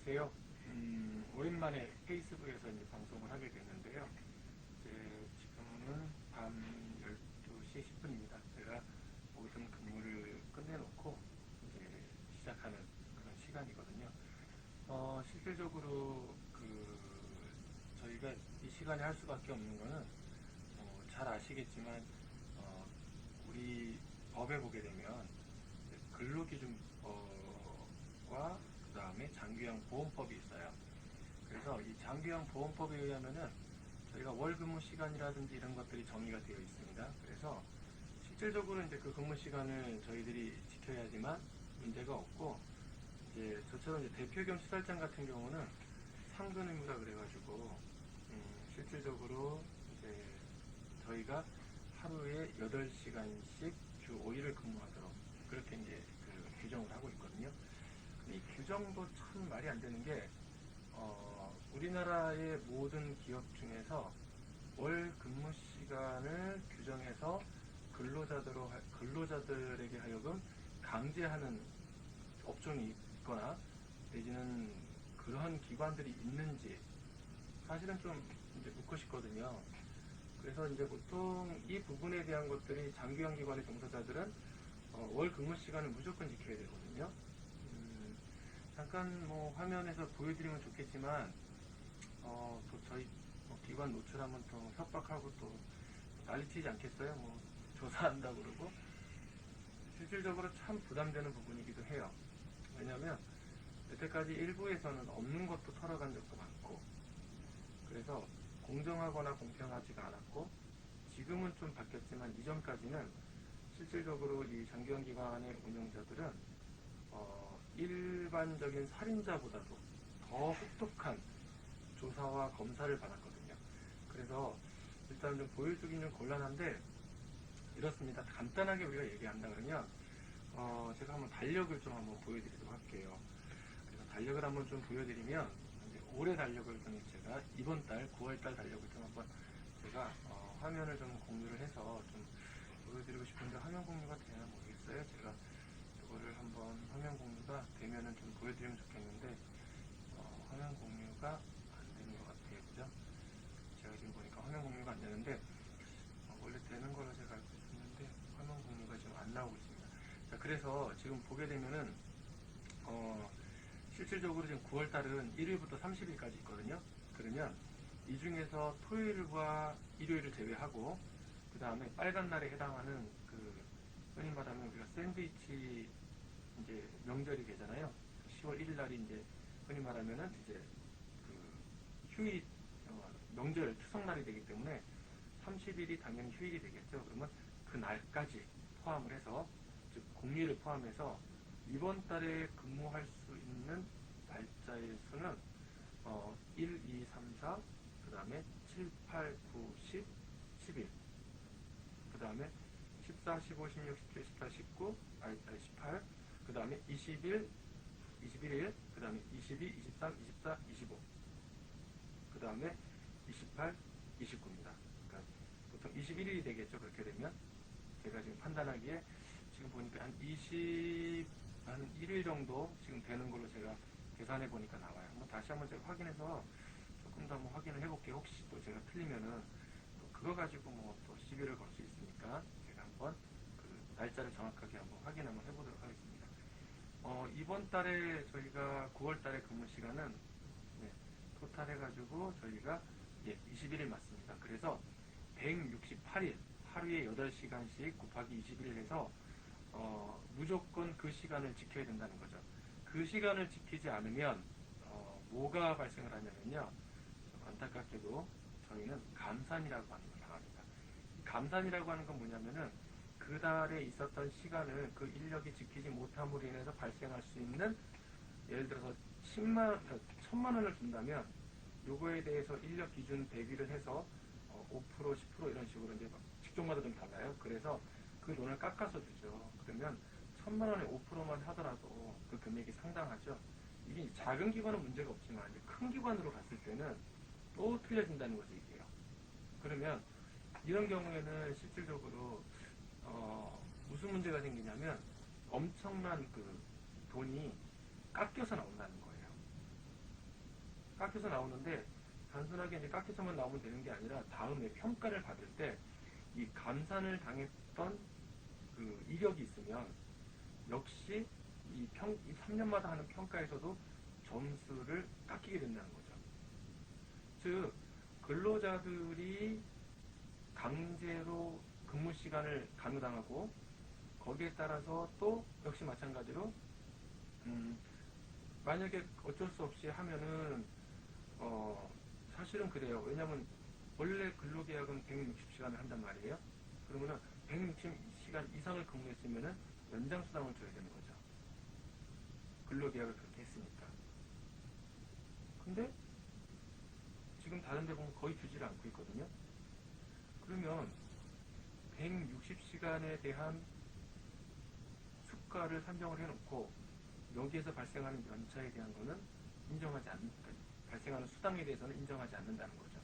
안녕하세요. 오랜만에 페이스북에서 이제 방송을 하게 됐는데요. 이제 지금은 밤 12시 10분입니다. 제가 모든 근무를 끝내놓고 이제 시작하는 그런 시간이거든요. 실질적으로 저희가 이 시간에 할 수밖에 없는 거는 잘 아시겠지만 우리 법에 보게 되면 근로기준법과 그 다음에 장기형 보험법이 있어요. 그래서 이 장기형 보험법에 의하면은 저희가 월 근무 시간이라든지 이런 것들이 정의가 되어 있습니다. 그래서 실질적으로 이제 그 근무 시간을 저희들이 지켜야지만 문제가 없고, 이제 저처럼 이제 대표 겸 수달장 같은 경우는 상근 의무라 그래가지고 실질적으로 이제 저희가 하루에 8시간씩 주 5일을 근무하도록 그렇게 이제 규정을 하고 있거든요. 이 규정도 참 말이 안 되는 게 우리나라의 모든 기업 중에서 월 근무 시간을 규정해서 근로자들에게 하여금 강제하는 업종이 있거나 내지는 그러한 기관들이 있는지 사실은 좀 이제 묻고 싶거든요. 그래서 이제 보통 이 부분에 대한 것들이 장기형 기관의 종사자들은 월 근무 시간을 무조건 지켜야 되거든요. 잠깐 뭐 화면에서 보여드리면 좋겠지만 또 저희 기관 노출하면 또 협박하고 또 난리치지 않겠어요? 뭐 조사한다 그러고 실질적으로 참 부담되는 부분이기도 해요. 왜냐하면 여태까지 일부에서는 없는 것도 털어간 적도 많고, 그래서 공정하거나 공평하지가 않았고, 지금은 좀 바뀌었지만 이전까지는 실질적으로 이 장기형 기관의 운영자들은 일반적인 살인자보다도 더 혹독한 조사와 검사를 받았거든요. 그래서 일단 좀 보여주긴 좀 곤란한데 이렇습니다. 간단하게 우리가 얘기한다 그러면 제가 한번 달력을 좀 한번 보여드리도록 할게요. 그래서 달력을 한번 좀 보여드리면 이제 올해 달력을 좀 제가 이번 달 9월달 달력을 좀 한번 제가 화면을 좀 공유를 해서 좀 보여드리고 싶은데 화면 공유가 되나 모르겠어요. 제가 이거를 한번 화면 공유가 되면은 좀 보여드리면 좋겠는데 화면 공유가 안 되는 것 같아요. 그죠? 제가 지금 보니까 화면 공유가 안 되는데 원래 되는 걸로 제가 알고 있었는데 화면 공유가 지금 안 나오고 있습니다. 자, 그래서 지금 보게 되면은 실질적으로 지금 9월달은 1일부터 30일까지 있거든요. 그러면 이 중에서 토요일과 일요일을 제외하고 그 다음에 빨간 날에 해당하는 흔히 말하면 우리가 샌드위치 이제 명절이 되잖아요. 10월 1일 날이 이제 흔히 말하면은 이제 휴일 명절 추석날이 되기 때문에 30일이 당연히 휴일이 되겠죠. 그러면 그 날까지 포함을 해서 즉 공휴일을 포함해서 이번 달에 근무할 수 있는 날짜의 수는 1, 2, 3, 4, 그 다음에 7, 8, 9, 10, 11, 그 다음에 14, 15, 16, 17, 18, 19, 18, 그 다음에 20일, 21일, 그 다음에 22, 23, 24, 25, 그 다음에 28, 29입니다. 그러니까 보통 21일이 되겠죠. 그렇게 되면 제가 지금 판단하기에 지금 보니까 한 21일 정도 지금 되는 걸로 제가 계산해 보니까 나와요. 다시 한번 제가 확인해서 조금 더 한번 확인을 해볼게요. 혹시 또 제가 틀리면은 또 그거 가지고 뭐 또 시비를 걸 수 있으니까 제가 한번 그 날짜를 정확하게 한번 확인 한번 해보도록 하겠습니다. 이번 달에 저희가 9월 달에 근무 시간은 네, 토탈 해가지고 저희가 21일 맞습니다. 그래서 168일 하루에 8시간씩 곱하기 21일 해서 무조건 그 시간을 지켜야 된다는 거죠. 그 시간을 지키지 않으면 뭐가 발생을 하냐면요. 안타깝게도 저희는 감산이라고 하는 걸 당합니다. 감산이라고 하는 건 뭐냐면은 그 달에 있었던 시간을 그 인력이 지키지 못함으로 인해서 발생할 수 있는, 예를 들어서 1000만 원을 준다면 요거에 대해서 인력 기준 대비를 해서 5%, 10% 이런 식으로 이제 직종마다 좀 달라요. 그래서 그 돈을 깎아서 주죠. 그러면 1000만 원에 5%만 하더라도 그 금액이 상당하죠. 이게 작은 기관은 문제가 없지만 이제 큰 기관으로 갔을 때는 또 틀려진다는 거죠, 이게요. 그러면 이런 경우에는 실질적으로 무슨 문제가 생기냐면 엄청난 그 돈이 깎여서 나온다는 거예요. 깎여서 나오는데 단순하게 이제 깎여서만 나오면 되는 게 아니라 다음에 평가를 받을 때 이 감산을 당했던 그 이력이 있으면 역시 이 3년마다 하는 평가에서도 점수를 깎이게 된다는 거죠. 즉 근로자들이 강제로 근무 시간을 강요당하고 거기에 따라서 또 역시 마찬가지로 만약에 어쩔 수 없이 하면은 사실은 그래요. 왜냐하면 원래 근로계약은 160시간을 한단 말이에요. 그러면은 160시간 이상을 근무했으면은 연장수당을 줘야 되는 거죠. 근로계약을 그렇게 했으니까. 근데 지금 다른 데 보면 거의 주지를 않고 있거든요. 그러면 160시간에 대한 수가를 산정을 해놓고 여기에서 발생하는 연차에 대한 거는 인정하지 않는, 발생하는 수당에 대해서는 인정하지 않는다는 거죠.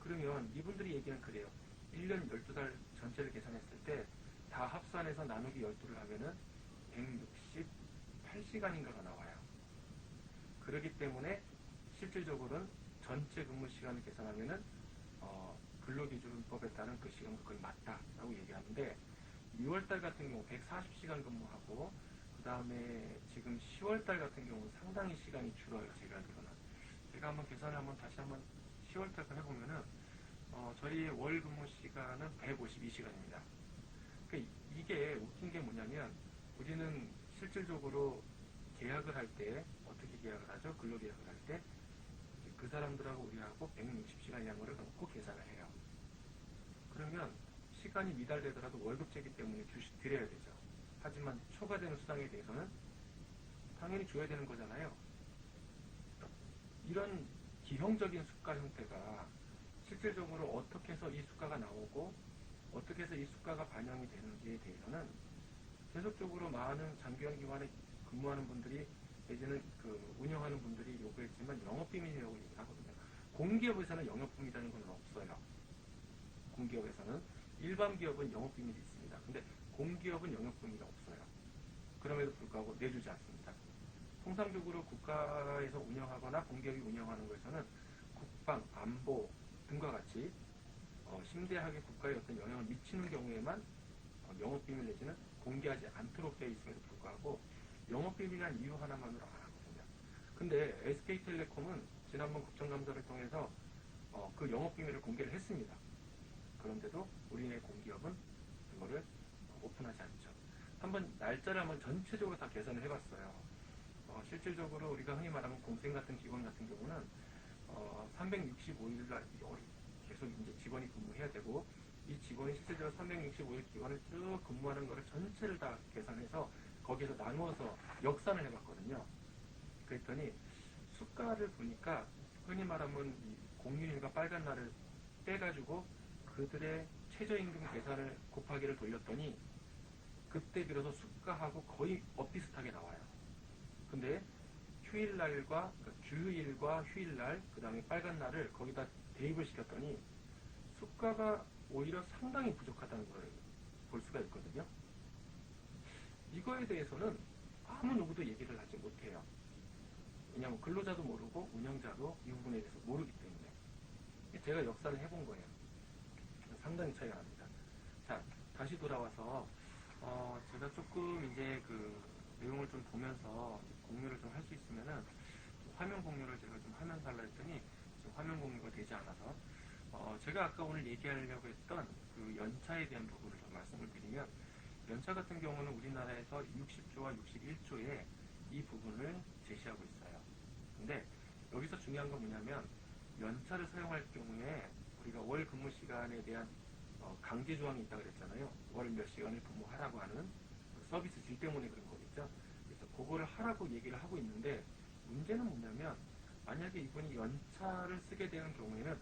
그러면 이분들이 얘기는 그래요. 1년 12달 전체를 계산했을 때 다 합산해서 나누기 12를 하면은 168시간인가가 나와요. 그렇기 때문에 실질적으로는 전체 근무 시간을 계산하면은 근로기준법에 따른 그 시간과 거의 맞다라고 얘기하는데 6월달 같은 경우 140시간 근무하고 그 다음에 지금 10월달 같은 경우 상당히 시간이 줄어요. 제가 알기로는. 제가 한번 계산을 다시 한번 10월달 거 해보면은 저희 월 근무 시간은 152시간입니다. 그러니까 이게 웃긴 게 뭐냐면 우리는 실질적으로 계약을 할 때 어떻게 계약을 하죠? 근로계약을 할 때 그 사람들하고 우리하고 160시간이라는 거를 놓고 계산을 해요. 그러면 시간이 미달되더라도 월급제이기 때문에 드려야 되죠. 하지만 초과되는 수당에 대해서는 당연히 줘야 되는 거잖아요. 이런 기형적인 수가 형태가 실질적으로 어떻게 해서 이 수가가 나오고 어떻게 해서 이 수가가 반영이 되는지에 대해서는 계속적으로 많은 장기간 기관에 근무하는 분들이 내지는 그 운영하는 분들이 요구했지만 영업비밀이라고 얘기하거든요. 공기업에서는 영업비밀이라는 건 없어요. 공기업에서는 일반 기업은 영업비밀이 있습니다. 근데 공기업은 영업비밀이 없어요. 그럼에도 불구하고 내주지 않습니다. 통상적으로 국가에서 운영하거나 공기업이 운영하는 것에서는 국방, 안보 등과 같이 심대하게 국가에 어떤 영향을 미치는 경우에만 영업비밀 내지는 공개하지 않도록 되어 있음에도 불구하고 영업비밀이라는 이유 하나만으로 안 하거든요. 근데 SK텔레콤은 지난번 국정감사를 통해서 그 영업비밀을 공개를 했습니다. 그런데도 우리네 공기업은 그거를 오픈하지 않죠. 한번 날짜를 한번 전체적으로 다 계산을 해봤어요. 실질적으로 우리가 흔히 말하는 공생 같은 기관 같은 경우는 365일 계속 이제 직원이 근무해야 되고 이 직원이 실질적으로 365일 기간을 쭉 근무하는 거를 전체를 다 계산해서 거기에서 나누어서 역산을 해봤거든요. 그랬더니 수가를 보니까 흔히 말하면 이 공휴일과 빨간 날을 떼가지고 그들의 최저임금 계산을 곱하기를 돌렸더니 그때 비로소 수가하고 거의 엇비슷하게 나와요. 근데 휴일날과 그러니까 주휴일과 휴일날 그 다음에 빨간 날을 거기다 대입을 시켰더니 수가가 오히려 상당히 부족하다는 걸 볼 수가 있거든요. 이거에 대해서는 아무 누구도 얘기를 하지 못해요. 왜냐하면 근로자도 모르고 운영자도 이 부분에 대해서 모르기 때문에. 제가 역사를 해본 거예요. 상당히 차이가 납니다. 자, 다시 돌아와서 제가 조금 이제 그 내용을 좀 보면서 공유를 좀 할 수 있으면은 화면 공유를 제가 좀 하면서 하려 했더니 지금 화면 공유가 되지 않아서 제가 아까 오늘 얘기하려고 했던 그 연차에 대한 부분을 좀 말씀을 드리면 연차 같은 경우는 우리나라에서 60조와 61조에 이 부분을 제시하고 있어요. 근데 여기서 중요한 건 뭐냐면 연차를 사용할 경우에 우리가 월 근무 시간에 대한 강제 조항이 있다고 그랬잖아요. 월 몇 시간을 근무하라고 하는 그 서비스 질 때문에 그런 거겠죠. 그래서 그거를 하라고 얘기를 하고 있는데 문제는 뭐냐면 만약에 이분이 연차를 쓰게 되는 경우에는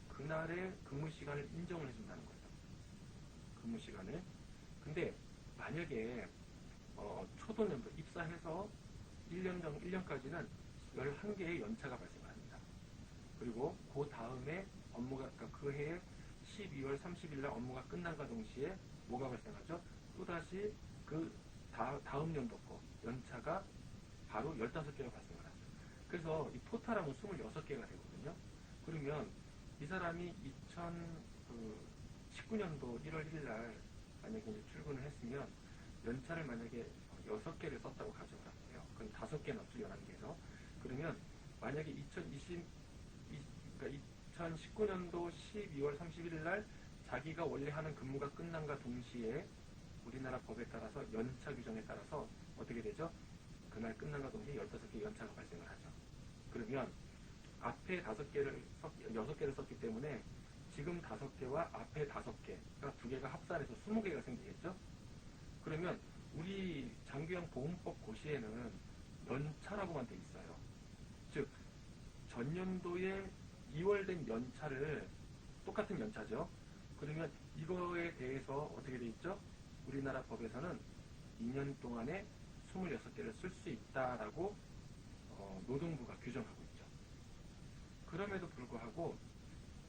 그날의 근무 시간을 인정을 해준다는 거죠. 근무 시간을. 근데 만약에 초도년도 입사해서 1년까지는 11개의 연차가 발생합니다. 그리고 그 다음에 업무가, 그러니까 그 해에 12월 30일 날 업무가 끝난과 동시에 뭐가 발생하죠? 또다시 그 다음 연도 거 연차가 바로 15개가 발생을 하죠. 그래서 이 토탈하면 26개가 되거든요. 그러면 이 사람이 2019년도 1월 1일 날 만약에 이제 출근을 했으면 연차를 만약에 6개를 썼다고 가정을 할게요. 그럼 5개 넣죠, 11개에서. 그러면 만약에 2019년도 12월 31일 날 자기가 원래 하는 근무가 끝난과 동시에 우리나라 법에 따라서 연차 규정에 따라서 어떻게 되죠? 그날 끝난과 동시에 15개 연차가 발생을 하죠. 그러면 앞에 6개를 썼기 때문에 지금 5개와 앞에 5개가 2개가 합산해서 20개가 생기겠죠? 그러면 우리 장기형 보험법 고시에는 연차라고만 돼 있어요. 즉 전년도에 2월 된 연차를 똑같은 연차죠. 그러면 이거에 대해서 어떻게 돼 있죠? 우리나라 법에서는 2년 동안에 26개를 쓸 수 있다라고 노동부가 규정하고 있죠. 그럼에도 불구하고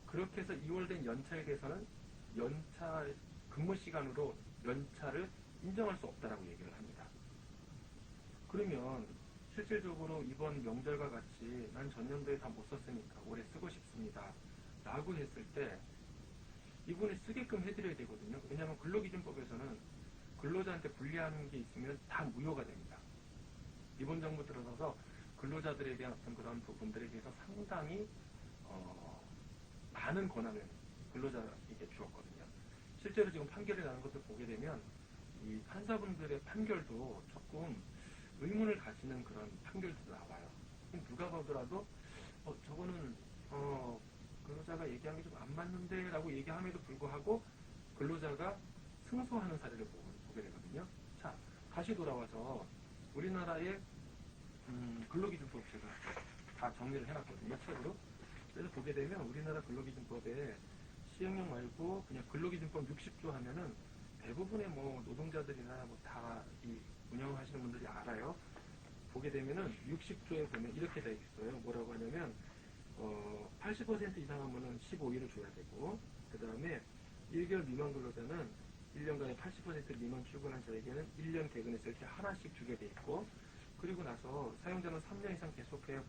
그렇게 해서 2월 된 연차에 대해서는 연차 근무 시간으로 연차를 인정할 수 없다라고 얘기를 합니다. 그러면 실질적으로 이번 명절과 같이 난 전년도에 다 못 썼으니까 올해 쓰고 싶습니다 라고 했을 때 이분이 쓰게끔 해드려야 되거든요. 왜냐하면 근로기준법에서는 근로자한테 불리한 게 있으면 다 무효가 됩니다. 이번 정부 들어서서 근로자들에 대한 어떤 그런 부분들에 대해서 상당히 많은 권한을 근로자에게 주었거든요. 실제로 지금 판결이 나는 것을 보게 되면 이 판사분들의 판결도 조금 의문을 가지는 그런 판결도 나와요. 누가 보더라도 저거는 근로자가 얘기한 게 좀 안 맞는데 라고 얘기함에도 불구하고 근로자가 승소하는 사례를 보게 되거든요. 자, 다시 돌아와서 우리나라의 근로기준법 제가 다 정리를 해놨거든요, 책으로. 그래서 보게 되면 우리나라 근로기준법에 시행령 말고 그냥 근로기준법 60조 하면은 대부분의 뭐 노동자들이나 뭐 다 이 운영하시는 분들이 알아요. 보게 되면은 60조에 보면 이렇게 돼 있어요. 뭐라고 하냐면 80% 이상 하면은 15일을 줘야 되고, 그 다음에 1개월 미만 근로자는 1년간에 80% 미만 출근한 자에게는 1년 개근했을 때 하나씩 주게 돼 있고, 그리고 나서 사용자는 3년 이상 계속해야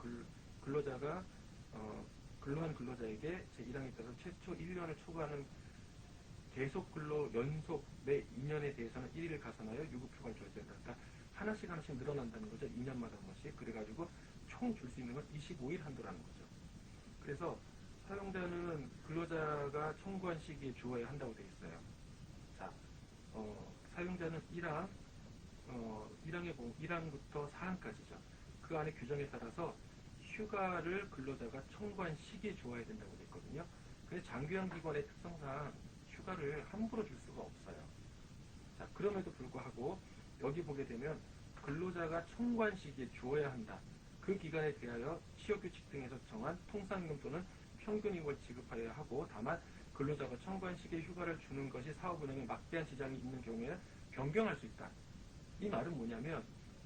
근로자가 근로한 근로자에게 제1항에 따라서 최초 1년을 초과하는 계속 근로 연속 매 2년에 대해서는 1일을 가산하여 유급휴가를 줘야 된다. 그러니까 하나씩 늘어난다는 거죠. 2년마다 한 번씩. 그래가지고 총 줄 수 있는 건 25일 한도라는 거죠. 그래서 사용자는 근로자가 청구한 시기에 주어야 한다고 되어 있어요. 자, 사용자는 1항부터 4항까지죠. 그 안에 규정에 따라서 휴가를 근로자가 청구한 시기에 주어야 된다고 되어 있거든요. 근데 장기형 기관의 특성상 휴가를 함부로 줄 수가 없어요. 자, 그럼에도 불구하고 여기 보게 되면 근로자가 청구한 시기에 주어야 한다. 그 기간에 대하여 취업규칙 등에서 정한 통상임금 또는 평균임금을 지급하여야 하고, 다만 근로자가 청구한 시기에 휴가를 주는 것이 사업 운영에 막대한 지장이 있는 경우에는 변경할 수 있다. 이 말은 뭐냐면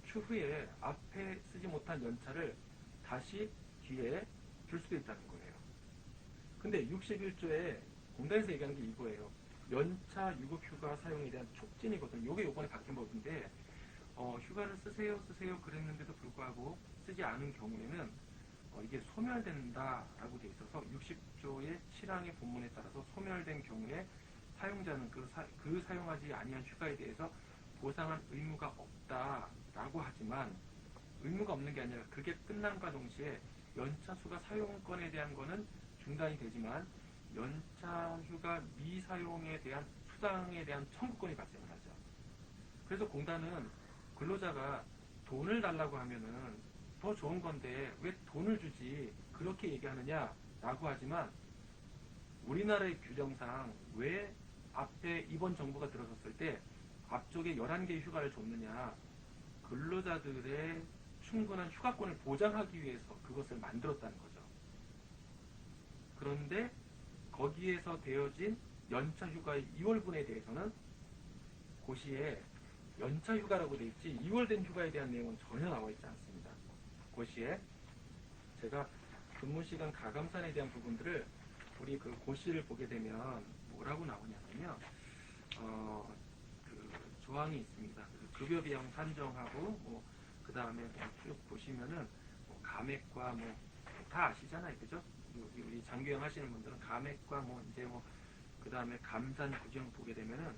추후에 앞에 쓰지 못한 연차를 다시 뒤에 줄 수도 있다는 거예요. 근데 61조에 공단에서 얘기하는 게 이거예요. 연차 유급휴가 사용에 대한 촉진이거든요. 이게 요번에 바뀐 법인데 휴가를 쓰세요 그랬는데도 불구하고 쓰지 않은 경우에는 이게 소멸된다라고 돼 있어서 60조의 7항의 본문에 따라서 소멸된 경우에 사용자는 그 사용하지 아니한 휴가에 대해서 보상할 의무가 없다라고 하지만, 의무가 없는 게 아니라 그게 끝남과 동시에 연차 수가 사용권에 대한 거는 중단이 되지만 연차 휴가 미사용에 대한 수당에 대한 청구권이 발생을 하죠. 그래서 공단은 근로자가 돈을 달라고 하면은 더 좋은 건데 왜 돈을 주지 그렇게 얘기하느냐라고 하지만, 우리나라의 규정상 왜 앞에 이번 정부가 들어섰을 때 앞쪽에 11개의 휴가를 줬느냐, 근로자들의 충분한 휴가권을 보장하기 위해서 그것을 만들었다는 거죠. 그런데 거기에서 되어진 연차 휴가의 2월분에 대해서는 고시에 연차 휴가라고 되어 있지 2월 된 휴가에 대한 내용은 전혀 나와 있지 않습니다. 고시에 제가 근무시간 가감산에 대한 부분들을 우리 그 고시를 보게 되면 뭐라고 나오냐면요, 그 조항이 있습니다. 급여 비용 산정하고 그 다음에 쭉 보시면은 감액과 뭐 다 아시잖아요, 그죠? 우리 장기영 하시는 분들은 감액과 뭐 이제 뭐 그 다음에 감산 구경 보게 되면은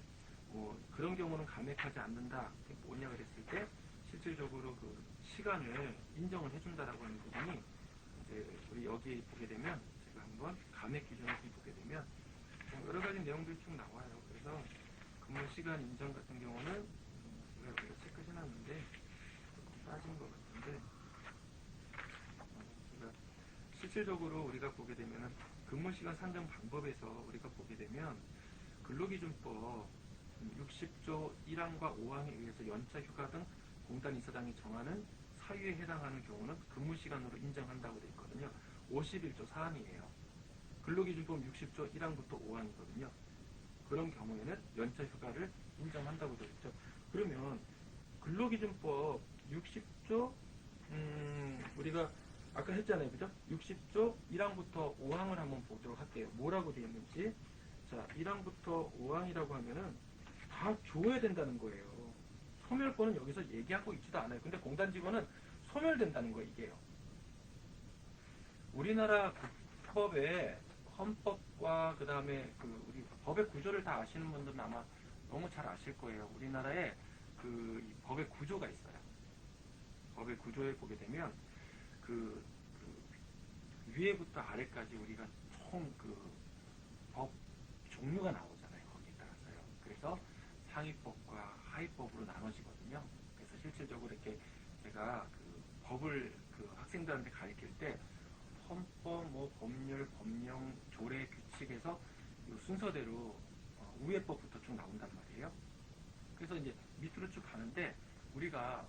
뭐 그런 경우는 감액하지 않는다. 그게 뭐냐 그랬을 때 실질적으로 그 시간을 인정을 해준다라고 하는 부분이 이제 우리 여기 보게 되면 제가 한번 감액 기준을 좀 보게 되면 여러 가지 내용들이 쭉 나와요. 그래서 근무 시간 인정 같은 경우는 제가 여기다 체크해놨는데 조금 빠진 것 같은데 제가 실질적으로 우리가 보게 되면은 근무 시간 산정 방법에서 우리가 보게 되면 근로기준법 60조 1항과 5항에 의해서 연차 휴가 등 공단 이사장이 정하는 사유에 해당하는 경우는 근무 시간으로 인정한다고 되어 있거든요. 51조 4항이에요. 근로기준법 60조 1항부터 5항이거든요. 그런 경우에는 연차 휴가를 인정한다고 되어 있죠. 그러면 근로기준법 60조 우리가 아까 했잖아요, 그죠? 60조 1항부터 5항을 한번 보도록 할게요. 뭐라고 되어 있는지. 자, 1항부터 5항이라고 하면은 다 줘야 된다는 거예요. 소멸권은 여기서 얘기하고 있지도 않아요. 근데 공단 직원은 소멸된다는 거 이게요. 우리나라 국법의 헌법과 그 다음에 그 우리 법의 구조를 다 아시는 분들은 아마 너무 잘 아실 거예요. 우리나라에 그 법의 구조가 있어요. 법의 구조에 보게 되면 그 위에부터 아래까지 우리가 총 그 법 종류가 나오잖아요. 거기에 따라서요. 그래서 상위법과 하위법으로 나눠지거든요. 그래서 실질적으로 이렇게 제가 그 법을 그 학생들한테 가르칠 때 헌법, 뭐 법률, 법령, 조례, 규칙에서 이 순서대로 우회법부터 쭉 나온단 말이에요. 그래서 이제 밑으로 쭉 가는데 우리가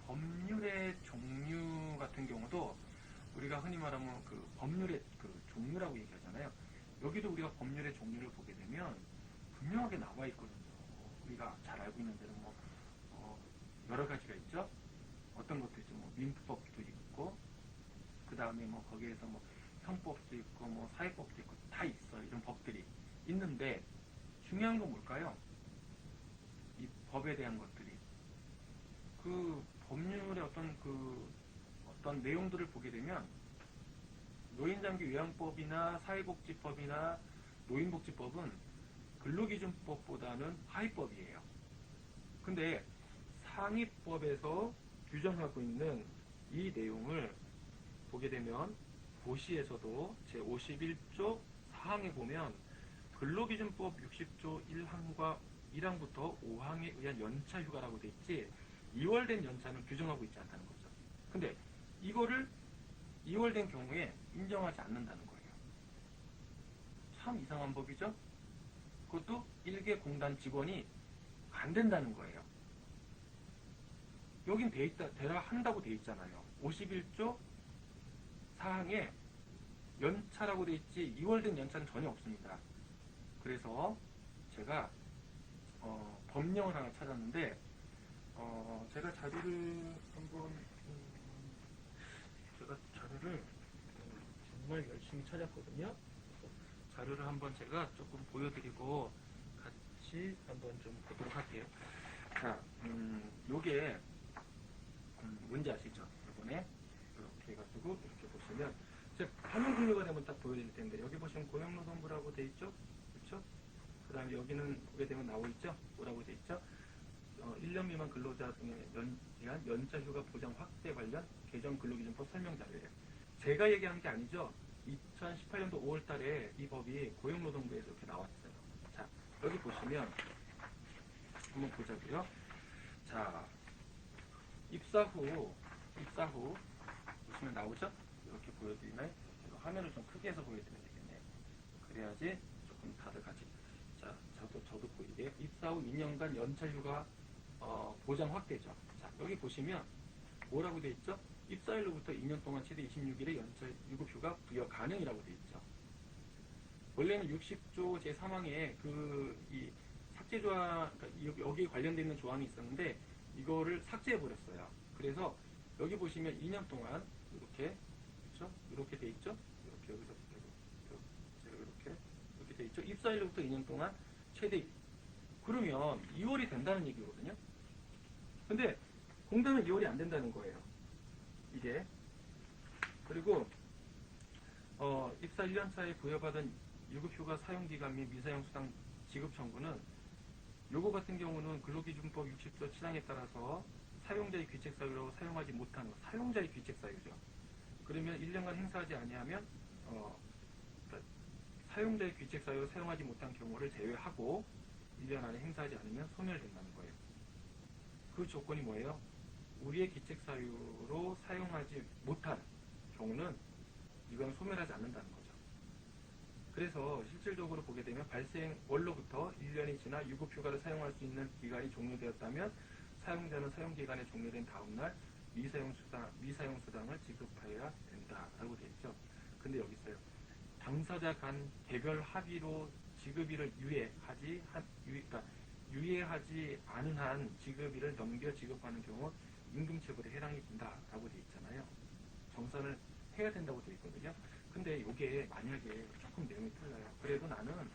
법률의 종류 같은 경우도 우리가 흔히 말하면 그 법률의 그 종류라고 얘기하잖아요. 여기도 우리가 법률의 종류를 보게 되면 분명하게 나와 있거든요. 우리가 잘 알고 있는 데는 뭐 여러 가지가 있죠. 어떤 것도 있죠. 뭐 민법도 있고 그 다음에 뭐 거기에서 뭐 형법도 있고 뭐 사회법도 있고 다 있어. 이런 법들이 있는데 중요한 건 뭘까요? 이 법에 대한 것들이 그 법률의 어떤 내용들을 보게 되면 노인장기 요양법이나 사회복지법이나 노인복지법은 근로기준법보다는 하위법이에요. 근데 상위법에서 규정하고 있는 이 내용을 보게 되면 고시에서도 제51조 4항에 보면 근로기준법 60조 1항과 1항부터 5항에 의한 연차휴가라고 돼 있지 2월된 연차는 규정하고 있지 않다는 거죠. 근데 이거를 2월된 경우에 인정하지 않는다는 거예요. 참 이상한 법이죠? 그것도 일개 공단 직원이 안 된다는 거예요. 여긴 되라 한다고 돼 있잖아요. 51조 4항에 연차라고 돼 있지 2월된 연차는 전혀 없습니다. 그래서 제가 법령을 하나 찾았는데 제가 자료를 한번 제가 자료를 정말 열심히 찾았거든요. 자료를 한번 제가 조금 보여드리고 같이 한번 좀 보도록 할게요. 자, 요게 뭔지 아시죠? 이번에 이렇게 해가지고 이렇게 보시면 제가 화면 공유가 되면 딱 보여드릴 텐데 여기 보시면 고용노동부라고 돼 있죠? 그렇죠? 그 다음에 여기는 보게 되면 나오 있죠? 뭐라고 돼 있죠? 1년 미만 근로자 등에 대한 연차휴가 보장 확대 관련 개정 근로기준법 설명 자료예요. 제가 얘기한 게 아니죠. 2018년도 5월 달에 이 법이 고용노동부에서 이렇게 나왔어요. 자, 여기 보시면 한번 보자고요. 자, 입사 후 보시면 나오죠? 이렇게 보여드리나요? 화면을 좀 크게 해서 보여드리면 되겠네요. 그래야지 조금 다들 같이. 자, 저도 보이게 입사 후 2년간 연차휴가 보장 확대죠. 자, 여기 보시면 뭐라고 돼 있죠? 입사일로부터 2년 동안 최대 26일의 연차 유급휴가 부여 가능이라고 돼 있죠. 원래는 60조 제3항에 이 삭제 조항, 그러니까 여기에 관련되어 있는 조항이 있었는데 이거를 삭제해 버렸어요. 그래서 여기 보시면 2년 동안 이렇게 그렇죠? 이렇게 돼 있죠? 이렇게 여기서 이렇게 돼 있죠? 입사일로부터 2년 동안 최대 그러면 2월이 된다는 얘기거든요. 근데 공단은 2월이 안 된다는 거예요. 이게 그리고 입사 1년차에 부여받은 유급휴가 사용기간 및 미사용수당 지급 청구는 요거 같은 경우는 근로기준법 60조 7항에 따라서 사용자의 귀책사유로 사용하지 못한 거, 사용자의 귀책사유죠. 그러면 1년간 행사하지 아니하면 그러니까 사용자의 귀책사유로 사용하지 못한 경우를 제외하고 1년 안에 행사하지 않으면 소멸된다는 거예요. 그 조건이 뭐예요? 우리의 귀책사유로 사용하지 못한 경우는 이건 소멸하지 않는다는 거죠. 그래서 실질적으로 보게 되면 발생 월로부터 1년이 지나 유급휴가를 사용할 수 있는 기간이 종료되었다면 사용자는 사용기간이 종료된 다음날 미사용수당을 지급하여야 된다라고 되어 있죠. 근데 여기 있어요. 당사자 간 개별 합의로 지급일을 유예하지 않은 한 지급일을 넘겨 지급하는 경우 임금체불에 해당이 된다라고 되어 있잖아요. 정산을 해야 된다고 되어 있거든요. 근데 이게 만약에 조금 내용이 틀려요. 그래도 나는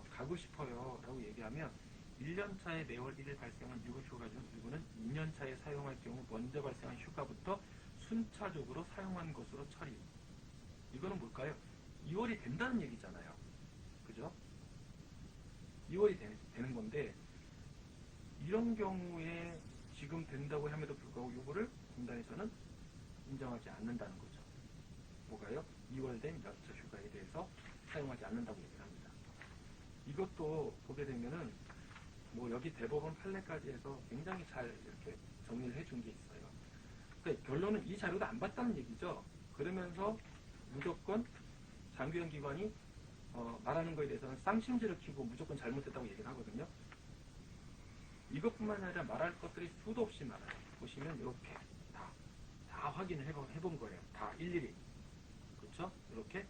가고 싶어요 라고 얘기하면 1년차에 매월 1일 발생한 유급휴가 중 일부는 2년차에 사용할 경우 먼저 발생한 휴가부터 순차적으로 사용한 것으로 처리. 이거는 뭘까요? 2월이 된다는 얘기잖아요. 그죠? 2월이 되는 건데 이런 경우에 지금 된다고 함에도 불구하고 이거를 공단에서는 인정하지 않는다는 거죠. 뭐가요? 2월 된 연차 휴가에 대해서 사용하지 않는다고 얘기를 합니다. 이것도 보게 되면은 뭐 여기 대법원 판례까지 해서 굉장히 잘 이렇게 정리를 해준 게 있어요. 그러니까 결론은 이 자료도 안 봤다는 얘기죠. 그러면서 무조건 장기현 기관이 말하는 거에 대해서는 쌍심지를 키고 무조건 잘못했다고 얘기를 하거든요. 이것뿐만 아니라 말할 것들이 수도 없이 많아요. 보시면 이렇게 다 확인을 해본 거예요. 다 일일이. 그렇죠? 이렇게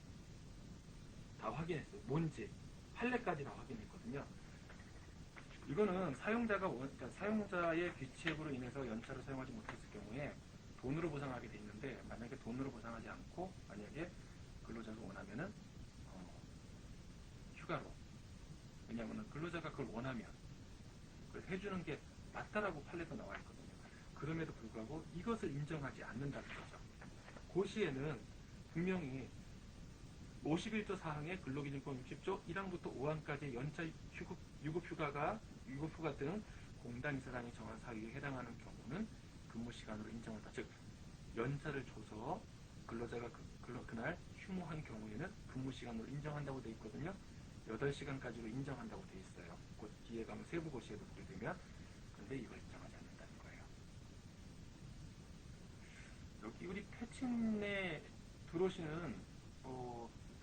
다 확인했어요. 뭔지 판례까지 다 확인했거든요. 이거는 그러니까 사용자의 귀책으로 인해서 연차를 사용하지 못했을 경우에 돈으로 보상하게 돼 있는데 만약에 돈으로 보상하지 않고 만약에 근로자가 원하면은 휴가로, 왜냐하면 근로자가 그걸 원하면 그걸 해주는 게 맞다라고 판례도 나와 있거든요. 그럼에도 불구하고 이것을 인정하지 않는다는 거죠. 고시에는 분명히 51조 4항의 근로기준법 60조 1항부터 5항까지의 연차 유급휴가 등 공단위 사장이 정한 사유에 해당하는 경우는 근무시간으로 인정한다. 즉 연차를 줘서 근로자가 그날 휴무한 경우에는 근무시간으로 인정한다고 되어 있거든요. 8시간까지로 인정한다고 되어 있어요. 곧 뒤에 가면 세부고시에도 보게 되면. 근데 이걸 인정하지 않는다는 거예요. 여기 우리 패친에 들어오시는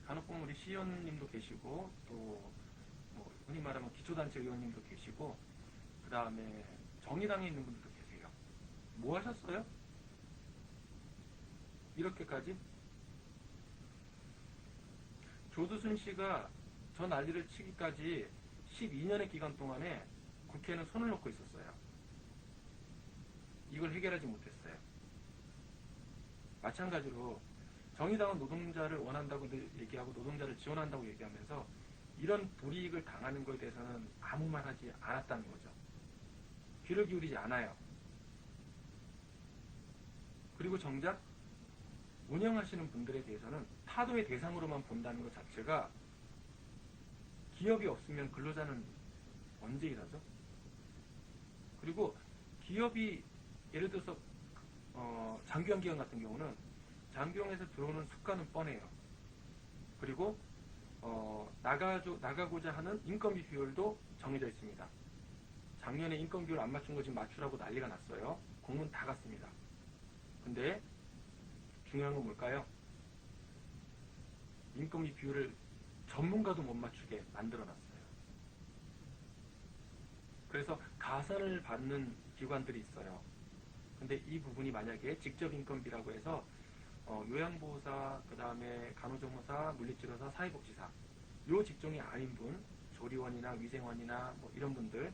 간혹보면 우리 시의원님도 계시고 또 흔히 말하면 기초단체 의원님도 계시고 그 다음에 정의당에 있는 분들도 계세요. 뭐 하셨어요? 이렇게까지? 조두순 씨가 저 난리를 치기까지 12년의 기간 동안에 국회는 손을 놓고 있었어요. 이걸 해결하지 못했어요. 마찬가지로 정의당은 노동자를 원한다고 얘기하고 노동자를 지원한다고 얘기하면서 이런 불이익을 당하는 것에 대해서는 아무 말 하지 않았다는 거죠. 귀를 기울이지 않아요. 그리고 정작 운영하시는 분들에 대해서는 타도의 대상으로만 본다는 것 자체가 기업이 없으면 근로자는 언제 일하죠? 그리고 기업이 예를 들어서 장기영 기관 같은 경우는 장기영에서 들어오는 수가는 뻔해요. 그리고 나가고자 하는 인건비 비율도 정해져 있습니다. 작년에 인건비 비율 안 맞춘 거 지금 맞추라고 난리가 났어요. 공문 다 갔습니다. 근데 중요한 건 뭘까요? 인건비 비율을 전문가도 못 맞추게 만들어놨어요. 그래서 가산을 받는 기관들이 있어요. 근데 이 부분이 만약에 직접 인건비라고 해서 요양보호사, 그 다음에 간호조무사, 물리치료사, 사회복지사 요 직종이 아닌 분, 조리원이나 위생원이나 뭐 이런 분들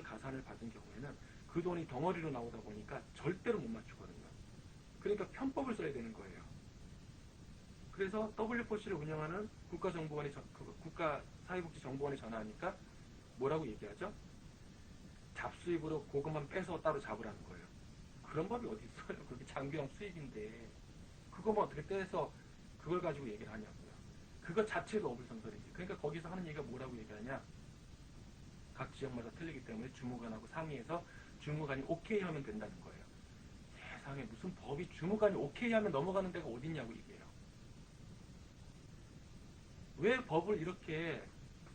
가산을 받은 경우에는 그 돈이 덩어리로 나오다 보니까 절대로 못 맞추거든요. 그러니까 편법을 써야 되는 거예요. 그래서 WFC를 운영하는 국가사회복지정보원에 전화하니까 뭐라고 얘기하죠? 잡수입으로 그것만 빼서 따로 잡으라는 거예요. 그런 법이 어디 있어요? 그게 장기영 수입인데 그거만 어떻게 떼서 그걸 가지고 얘기를 하냐고요. 그거 자체도 어불성설이지. 그러니까 거기서 하는 얘기가 뭐라고 얘기하냐. 각 지역마다 틀리기 때문에 주무관하고 상의해서 주무관이 오케이 하면 된다는 거예요. 세상에 무슨 법이 주무관이 오케이 하면 넘어가는 데가 어딨냐고 얘기해요. 왜 법을 이렇게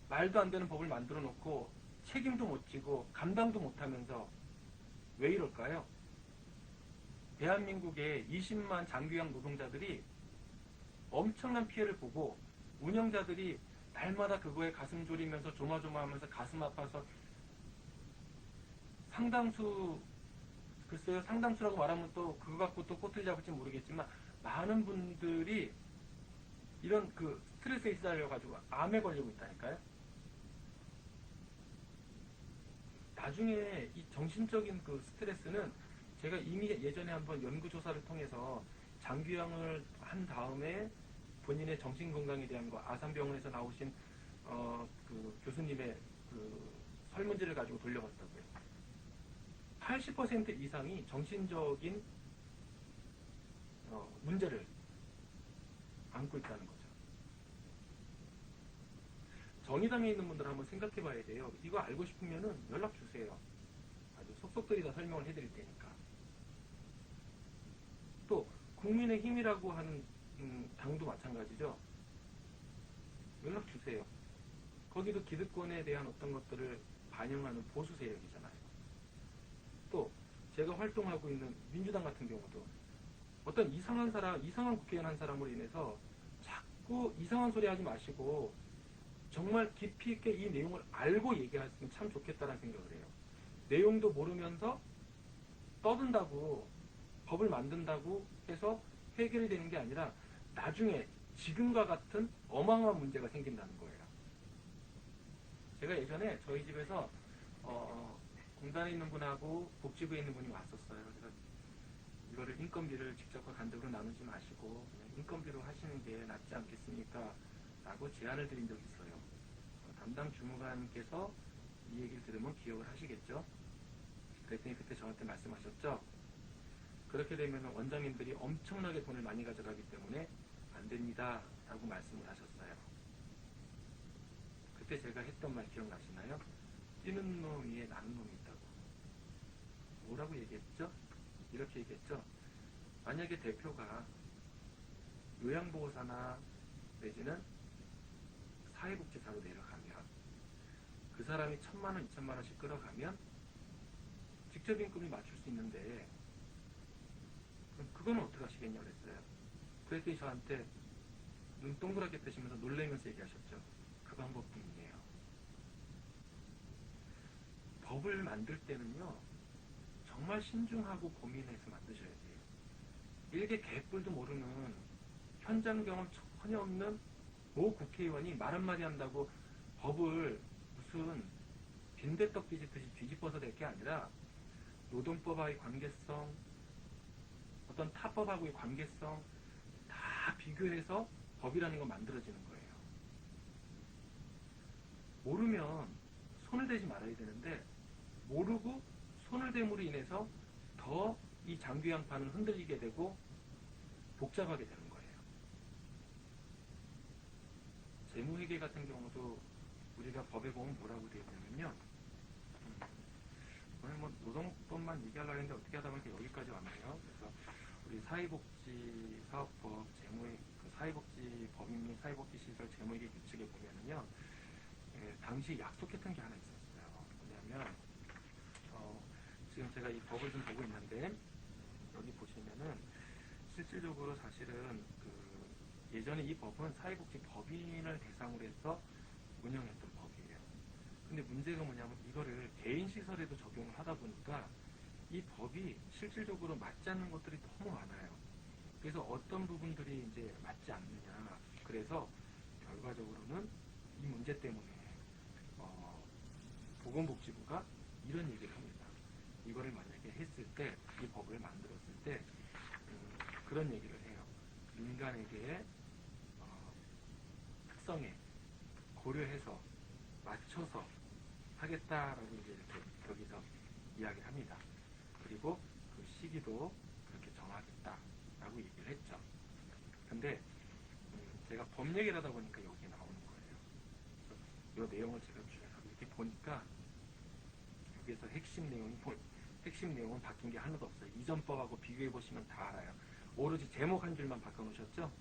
말도 안 되는 법을 만들어 놓고 책임도 못 지고 감당도 못 하면서 왜 이럴까요? 대한민국의 20만 장교양 노동자들이 엄청난 피해를 보고 운영자들이 날마다 그거에 가슴 졸이면서 조마조마하면서 가슴 아파서 상당수, 글쎄요, 상당수라고 말하면 또 그거 갖고 또 꼬투리 잡을지 모르겠지만 많은 분들이 이런 그 스트레스에 시달려가지고 암에 걸리고 있다니까요. 나중에 이 정신적인 그 스트레스는 제가 이미 예전에 한번 연구조사를 통해서 장기양을 한 다음에 본인의 정신건강에 대한 거 아산병원에서 나오신 그 교수님의 그 설문지를 가지고 돌려봤다고요. 80% 이상이 정신적인 문제를 안고 있다는 거죠. 정의당에 있는 분들 한번 생각해 봐야 돼요. 이거 알고 싶으면은 연락 주세요. 아주 속속들이 다 설명을 해드릴 테니까. 또 국민의힘이라고 하는 당도 마찬가지죠. 연락 주세요. 거기도 기득권에 대한 어떤 것들을 반영하는 보수 세력이잖아요. 또 제가 활동하고 있는 민주당 같은 경우도 어떤 이상한 사람, 이상한 국회의원 한 사람으로 인해서 자꾸 이상한 소리 하지 마시고 정말 깊이 있게 이 내용을 알고 얘기했으면 참 좋겠다는 생각을 해요. 내용도 모르면서 떠든다고 법을 만든다고 해서 해결이 되는 게 아니라 나중에 지금과 같은 어마어마한 문제가 생긴다는 거예요. 제가 예전에 저희 집에서 공단에 있는 분하고 복지부에 있는 분이 왔었어요. 그래서 이거를 인건비를 직접과 간접으로 나누지 마시고 그냥 인건비로 하시는 게 낫지 않겠습니까? 라고 제안을 드린 적이 있어요. 담당 주무관께서 이 얘기를 들으면 기억을 하시겠죠? 그랬더니 그때 저한테 말씀하셨죠? 그렇게 되면 원장님들이 엄청나게 돈을 많이 가져가기 때문에 안 됩니다 라고 말씀을 하셨어요. 그때 제가 했던 말 기억나시나요? 뛰는 놈 위에 나는 놈이 있다고. 뭐라고 얘기했죠? 이렇게 얘기했죠? 만약에 대표가 요양보호사나 내지는 사회복지사로 내려가면 그 사람이 1,000만원, 2,000만원씩 끌어가면 직접 임금이 맞출 수 있는데 그럼 그거는 어떻게 하시겠냐고 그랬어요. 그랬더니 저한테 눈 동그랗게 뜨시면서 놀래면서 얘기하셨죠. 그 방법뿐이에요. 법을 만들 때는요 정말 신중하고 고민해서 만드셔야 돼요. 일개 개뿔도 모르는 현장 경험 전혀 없는 모 국회의원이 말 한마디 한다고 법을 무슨 빈대떡 뒤집듯이 뒤집어서 될 게 아니라 노동법과의 관계성, 어떤 타법하고의 관계성 다 비교해서 법이라는 건 만들어지는 거예요. 모르면 손을 대지 말아야 되는데 모르고 손을 댐으로 인해서 더 이 장기양판은 흔들리게 되고 복잡하게 되는 거예요. 재무회계 같은 경우도 우리가 법에 보면 뭐라고 되어 있냐면요. 오늘 뭐 노동법만 얘기하려고 했는데 어떻게 하다 보니까 여기까지 왔네요. 그래서 우리 사회복지사업법 그 사회복지법인 및 사회복지시설 재무회계 규칙에 보면은요. 당시 약속했던 게 하나 있었어요. 뭐냐면 지금 제가 이 법을 좀 보고 있는데 여기 보시면은 실질적으로 사실은 예전에 이 법은 사회복지법인을 대상으로 해서 운영했던 법이에요. 근데 문제가 뭐냐면 이거를 개인시설에도 적용을 하다 보니까 이 법이 실질적으로 맞지 않는 것들이 너무 많아요. 그래서 어떤 부분들이 이제 맞지 않느냐. 그래서 결과적으로는 이 문제 때문에 보건복지부가 이런 얘기를 합니다. 이거를 만약에 했을 때, 이 법을 만들었을 때 그런 얘기를 해요. 민간에게 특성에 고려해서 맞춰서 하겠다라고 이제 이렇게 여기서 이야기를 합니다. 그리고 그 시기도 그렇게 정하겠다라고 얘기를 했죠. 있는데 제가 법 얘기를 하다 보니까 여기에 나오는 거예요. 그래서 이 내용을 제가 쭉 이렇게 보니까 여기에서 핵심 내용은 바뀐 게 하나도 없어요. 이전 법하고 비교해 보시면 다 알아요. 오로지 제목 한 줄만 바꿔놓으셨죠?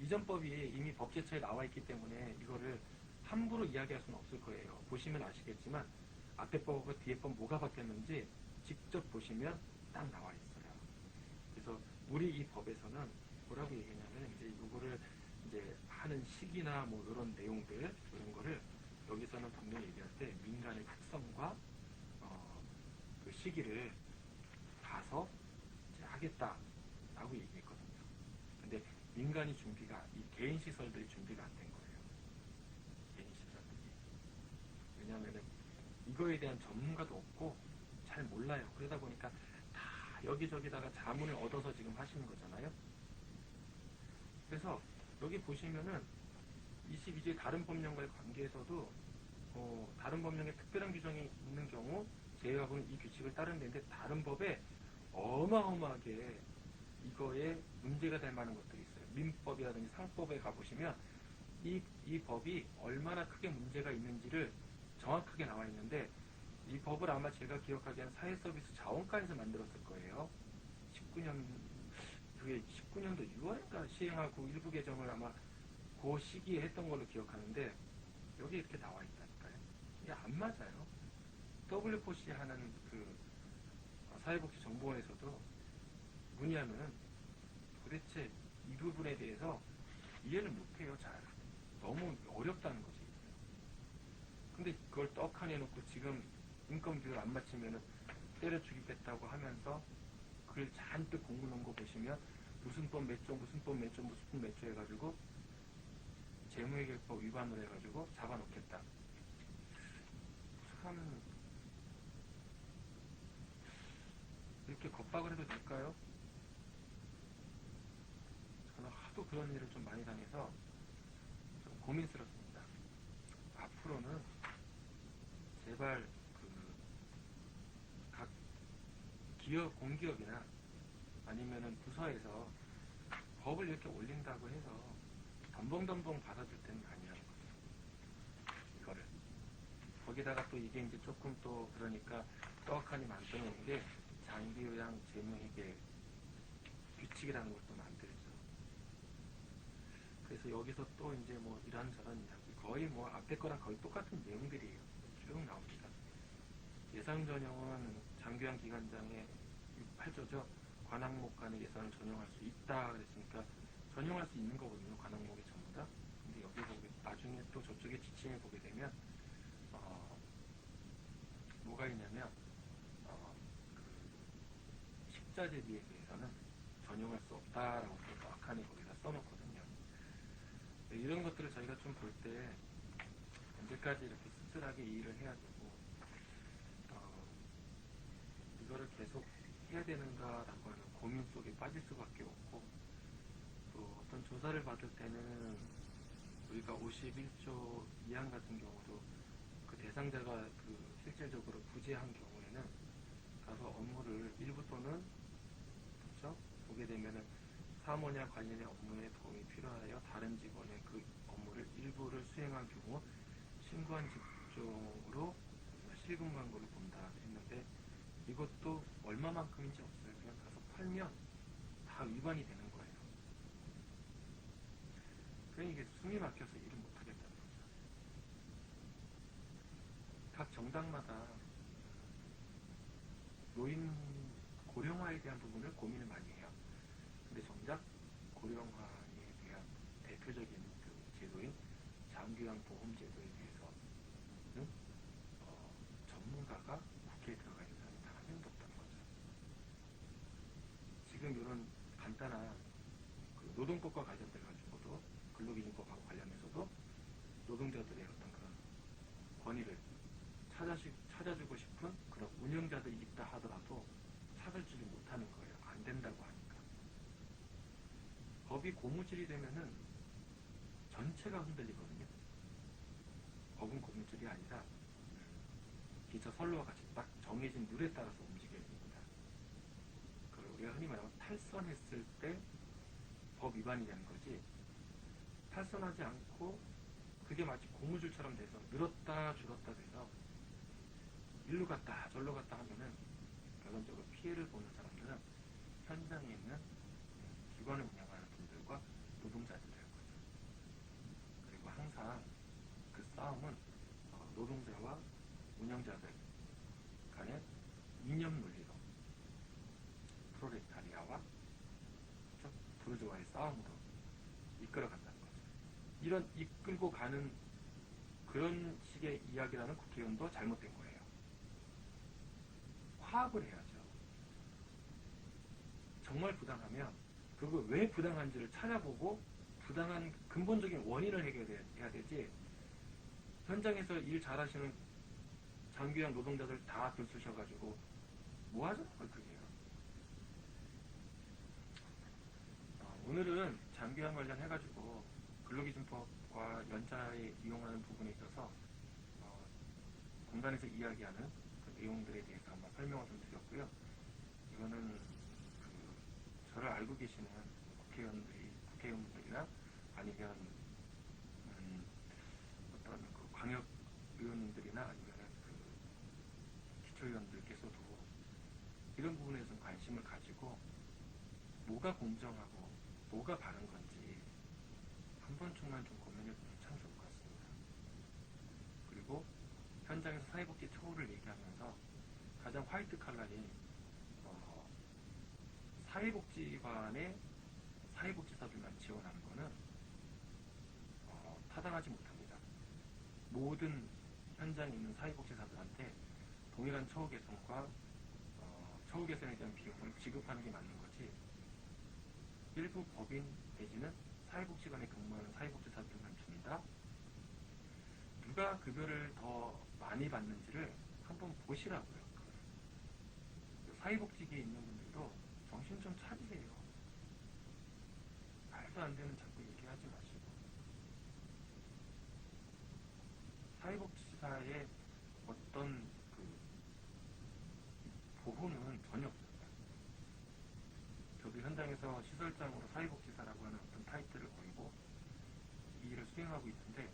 이전 법이 이미 법제처에 나와 있기 때문에 이거를 함부로 이야기할 수는 없을 거예요. 보시면 아시겠지만 앞에 법하고 뒤에 법 뭐가 바뀌었는지 직접 보시면 딱 나와 있어요. 그래서 우리 이 법에서는 뭐라고 얘기하냐면 이제 이거를 이제 하는 시기나 뭐 이런 내용들 이런 거를 여기서는 분명히 얘기할 때 민간의 특성과 그 시기를 봐서 이제 하겠다라고 얘기했거든요. 근데 민간이 준비가 이 개인 시설들이 준비가 안 된 거예요. 개인 시설들이. 왜냐하면 이거에 대한 전문가도 없고 잘 몰라요. 그러다 보니까 다 여기저기다가 자문을 얻어서 지금 하시는 거잖아요. 그래서 여기 보시면은 22조의 다른 법령과의 관계에서도 다른 법령에 특별한 규정이 있는 경우 제외하고는 이 규칙을 따르는 데인데 다른 법에 어마어마하게 이거에 문제가 될 만한 것들이 있어요. 민법이라든지 상법에 가보시면 이 법이 얼마나 크게 문제가 있는지를 정확하게 나와 있는데 이 법을 아마 제가 기억하기에는 사회서비스 자원과에서 만들었을 거예요. 19년도 6월인가 시행하고 일부 개정을 아마 그 시기에 했던 걸로 기억하는데 여기 이렇게 나와 있다니까요. 이게 안 맞아요. W4C 하는 그 사회복지정보원에서도 문의하면은 도대체 이 부분에 대해서 이해를 못해요. 잘. 너무 어렵다는 거지. 근데 그걸 떡하니 해놓고 지금 인건비를 안 맞추면은 때려 죽이겠다고 하면서 글 잔뜩 공부 놓은 거 보시면 무슨 법 몇 조, 무슨 법 몇 조, 무슨 법 몇 조 해가지고 재무회계법 위반을 해가지고 잡아놓겠다. 참 이렇게 겁박을 해도 될까요? 저는 하도 그런 일을 좀 많이 당해서 좀 고민스럽습니다. 앞으로는 제발 각 기업, 공기업이나 아니면은 부서에서 법을 이렇게 올린다고 해서 덤벙덤벙 받아줄 때는 아니라는 거죠. 이거를. 거기다가 또 이게 이제 조금 또 그러니까 떡하니 만들어놓은 게 장기요양 재무회계 규칙이라는 것도 만들죠. 그래서 여기서 또 이제 뭐 이런저런 이야기 거의 뭐 앞에 거랑 거의 똑같은 내용들이에요. 쭉 나옵니다. 예산 전용은 장교양 기관장의 8조죠. 관항목 간의 예산을 전용할 수 있다 그랬으니까 전용할 수 있는 거거든요. 관항목이 전부 다. 근데 여기 보게 나중에 또 저쪽에 지침을 보게 되면 뭐가 있냐면 그 식자 재비에 대해서는 전용할 수 없다라고 또 정확하게 거기다 써놓거든요. 이런 것들을 저희가 좀 볼 때 언제까지 이렇게 씁쓸하게 이 일을 해야 되고 이거를 계속 해야 되는가라고 하는 고민 속에 빠질 수밖에 없고 또 어떤 조사를 받을 때는 우리가 51조 2항 같은 경우도 그 대상자가 그 실질적으로 부재한 경우에는 가서 업무를 일부 또는 그렇죠? 보게 되면은 사모냐 관련의 업무에 도움이 필요하여 다른 직원의 그 업무를 일부를 수행한 경우 신고한 직종으로 실금 광고를 본다 했는데 이것도 얼마만큼인지 없어요. 그냥 가서 팔면 다 위반이 되는 거예요. 그러니 이게 숨이 막혀서 일을 못하겠다는 거죠. 각 정당마다 노인 고령화에 대한 부분을 고민을 많이 해요. 근데 정작 고령화에 대한 대표적인 그 제도인 장기요양보험제도에 대해서는 전문가가 국회에 들어가 있는 사람이 단 한 명도 없다는 거죠. 지금 이런 간단한 그 노동법과 관련돼 가지고도 근로기준법하고 관련해서도 노동자들의 어떤 그런 권의를 찾아주고 싶은 그런 운영자들이 있다 하더라도 찾아주지 못하는 거예요. 안 된다고 하니까. 법이 고무줄이 되면은 전체가 흔들리거든요. 법은 고무줄이 아니라 기차 선로와 같이 딱 정해진 룰에 따라서 움직여야 됩니다. 그걸 우리가 흔히 말하면 탈선했을 때 법 위반이 되는 거지, 탈선하지 않고 그게 마치 고무줄처럼 돼서 늘었다 줄었다 돼서 일로 갔다 절로 갔다 하면은 결론적으로 피해를 보는 사람들은 현장에 있는 기관을 운영하는 분들과 노동자들이라는 거죠. 그리고 항상 그 싸움은 노동자와 운영자들 간의 이념 논리로, 프로레타리아와 부르주아의 싸움으로 이끌어간다는 거죠. 이런 이끌고 가는 그런 식의 이야기라는 국회의원도 잘못된 거예요. 화합을 해야죠. 정말 부당하면 그거 왜 부당한지를 찾아보고 부당한 근본적인 원인을 해결해야 되지, 현장에서 일 잘하시는 장기형 노동자들 다 들쑤셔가지고 뭐 하자는 걸 그게요. 오늘은 장기형 관련해가지고 근로기준법과 연차에 이용하는 부분에 있어서 공단에서 이야기하는 그 내용들에 대해서 한번 설명을 좀 드렸고요. 이거는 저를 알고 계시는 국회의원들이나 아니면 어떤 그 광역 의원님들이나 아니면 그 기초의원들께서도 이런 부분에 좀 관심을 가지고 뭐가 공정하고 뭐가 바른 건지 한 번쯤만 좀 고민해보면 참 좋을 것 같습니다. 그리고 현장에서 사회복지 처우를 얘기하면서 가장 화이트 칼라인 사회복지관의 사회복지사들만 지원하는 것은 타당하지 못합니다. 모든 현장에 있는 사회복지사들한테 동일한 처우 개선과 처우 개선에 대한 비용을 지급하는 게 맞는 거지, 일부 법인 내지는 사회복지관에 근무하는 사회복지사들만 준다? 누가 급여를 더 많이 받는지를 한번 보시라고요. 사회복지계에 있는 분들도 정신 좀 차리세요. 말도 안 되는 자꾸 얘기하지 마시고. 사회복지사의 어떤 그 보호는 전혀 없습니다. 저도 현장에서 시설장으로 사회복지사라고 하는 어떤 타이틀을 걸고 이 일을 수행하고 있는데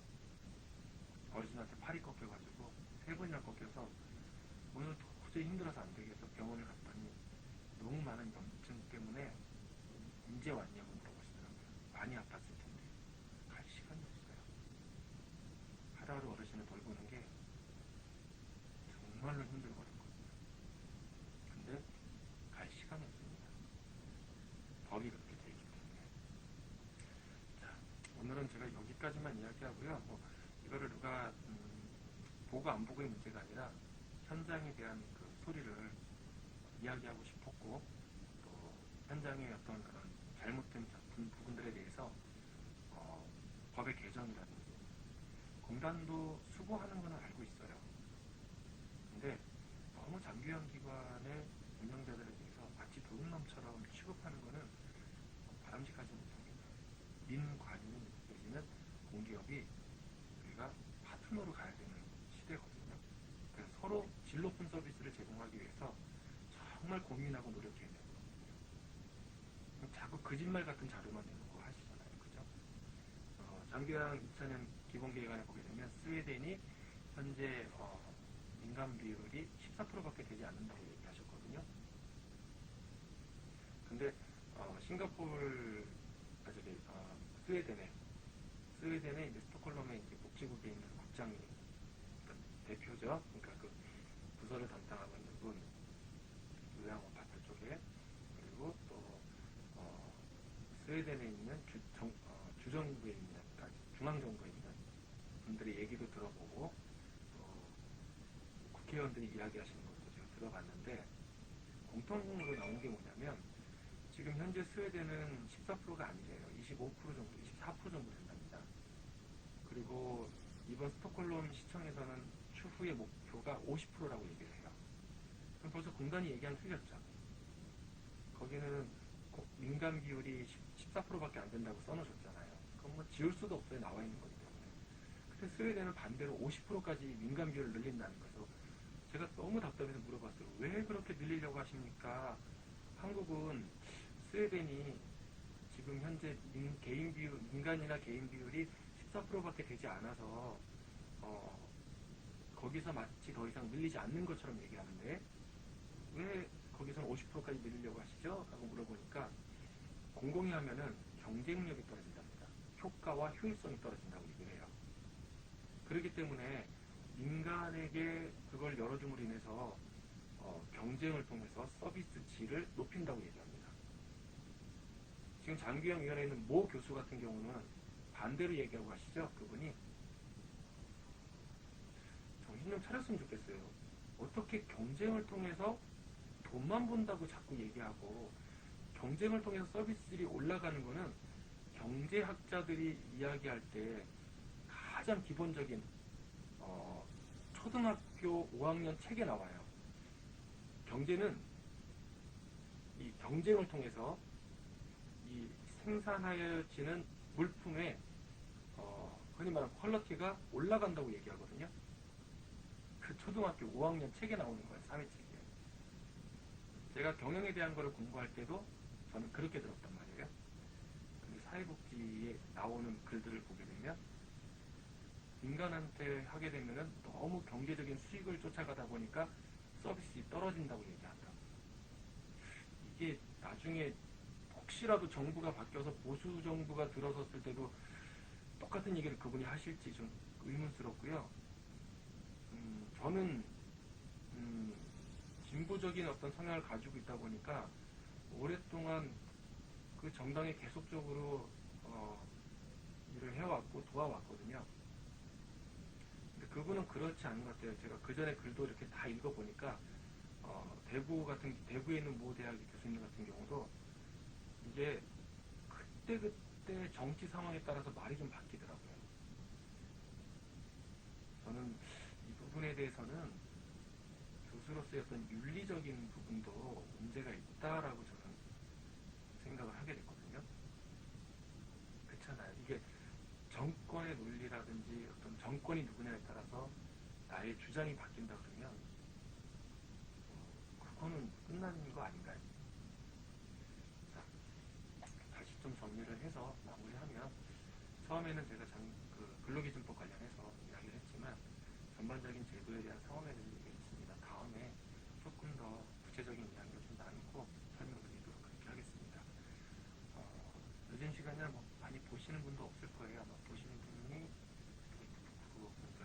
어르신한테 팔이 꺾여가지고 3번이나 꺾여서 오늘 도저히 힘들어서 안 되겠어 병원을 갔더니 너무 많은 염증 때문에 언제 왔냐고 물어보시더라고요. 많이 아팠을 텐데 갈 시간이 없어요. 하루하루 어르신을 돌보는 게 정말로 힘들거든요. 근데 갈 시간이 없습니다. 법이 그렇게 되어 있기 때문에. 자, 오늘은 제가 여기까지만 이야기하고요. 이거를 누가 보고 안 보고의 문제가 아니라 현장에 대한 그 소리를 이야기하고 싶었고, 또 현장의 어떤 그런 잘못된 부분들에 대해서 법의 개정이라든지, 공단도 수고하는 건 알고 있어요. 근데 너무 장기형 기관의 운영자들에 대해서 마치 도둑놈처럼 취급하는 것은 바람직하지 못합니다. 민관이 내지는 공기업이 우리가 파트너로 가야 되는 시대거든요. 그래서 서로 질 높은 서비스를 제공하기 위해서 정말 고민하고 노력해야 되는 거거든요. 자꾸 거짓말 같은 자료만 내놓고 하시잖아요. 그죠? 장기형 2000년 기본계획안에 보게 되면 스웨덴이 현재 민간 비율이 14%밖에 되지 않는다고 얘기하셨거든요. 근데 싱가포르, 스웨덴의 이제 스톡홀름에 이제 복지국에 있는 국장이 대표죠. 그러니까 그 부서를 담당하고 있는 분, 요양 아파트 쪽에, 그리고 또 스웨덴에 있는 주정부에 있는, 그러니까 중앙정부에 있는 분들의 얘기도 들어보고, 또 국회의원들이 이야기하시는 것도 제가 들어봤는데, 공통으로 나온 게 뭐냐면, 지금 현재 스웨덴은 14%가 아니래요. 25% 정도, 24% 정도 된답니다. 그리고 이번 스톡홀름 시청에서는 추후의 목표가 50%라고 얘기를 해요. 그럼 벌써 공단이 얘기한 틀렸죠. 거기는 민간 비율이 14%밖에 안 된다고 써놓으셨잖아요. 그럼 뭐 지울 수도 없어요. 나와 있는 거기 때문에. 근데 스웨덴은 반대로 50%까지 민간 비율을 늘린다는 거죠. 제가 너무 답답해서 물어봤어요. 왜 그렇게 늘리려고 하십니까? 한국은 스웨덴이 지금 현재 개인 비율, 민간이나 개인 비율이 14%밖에 되지 않아서 거기서 마치 더 이상 밀리지 않는 것처럼 얘기하는데 왜 거기서는 50%까지 밀리려고 하시죠? 라고 물어보니까 공공이 하면은 경쟁력이 떨어진답니다. 효과와 효율성이 떨어진다고 얘기를 해요. 그렇기 때문에 민간에게 그걸 열어줌으로 인해서 경쟁을 통해서 서비스 질을 높인다고 얘기합니다. 지금 장기영 위원회에 있는 모 교수 같은 경우는 반대로 얘기하고 가시죠. 그분이 정신 좀 차렸으면 좋겠어요. 어떻게 경쟁을 통해서 돈만 본다고 자꾸 얘기하고 경쟁을 통해서 서비스질이 올라가는 거는 경제학자들이 이야기할 때 가장 기본적인 초등학교 5학년 책에 나와요. 경제는 이 경쟁을 통해서 이 생산하여지는 물품의 흔히 말하는 퀄리티가 올라간다고 얘기하거든요. 그 초등학교 5학년 책에 나오는 거예요. 사회책이에요. 제가 경영에 대한 거를 공부할 때도 저는 그렇게 들었단 말이에요. 근데 사회복지에 나오는 글들을 보게 되면 인간한테 하게 되면은 너무 경제적인 수익을 쫓아가다 보니까 서비스가 떨어진다고 얘기한다. 이게 나중에 혹시라도 정부가 바뀌어서 보수 정부가 들어섰을 때도 똑같은 얘기를 그분이 하실지 좀 의문스럽고요. 저는 진보적인 어떤 성향을 가지고 있다 보니까 오랫동안 그 정당에 계속적으로 일을 해왔고 도와왔거든요. 근데 그분은 그렇지 않은 것 같아요. 제가 그 전에 글도 이렇게 다 읽어보니까 대구에 있는 모 대학의 교수님 같은 경우도 이게 그때 정치 상황에 따라서 말이 좀 바뀌더라고요. 저는 이 부분에 대해서는 교수로서의 어떤 윤리적인 부분도 문제가 있다라고 저는 생각을 하게 됐거든요. 그렇잖아요. 이게 정권의 논리라든지 어떤 정권이 누구냐에 따라서 나의 주장이 바뀐다 그러면 그거는 끝나는 거 아닌가요? 자, 다시 좀 정리를 해서 마무리하면 처음에는 제가 근로기준법 관련해서 이야기를 했지만 전반적인 제도에 대한 상황에 대해서 얘기했습니다. 다음에 조금 더 구체적인 이야기를 좀 나누고 설명드리도록 그렇게 하겠습니다. 늦은 시간이라 뭐 많이 보시는 분도 없을 거예요. 아마 보시는 분이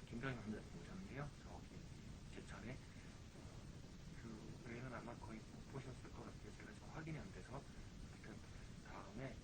김병희 원장님 오셨네요. 저기 제천에 그 외에는 아마 거의 못 보셨을 것 같아요. 제가 좀 확인이 안 돼서. 하여튼 다음에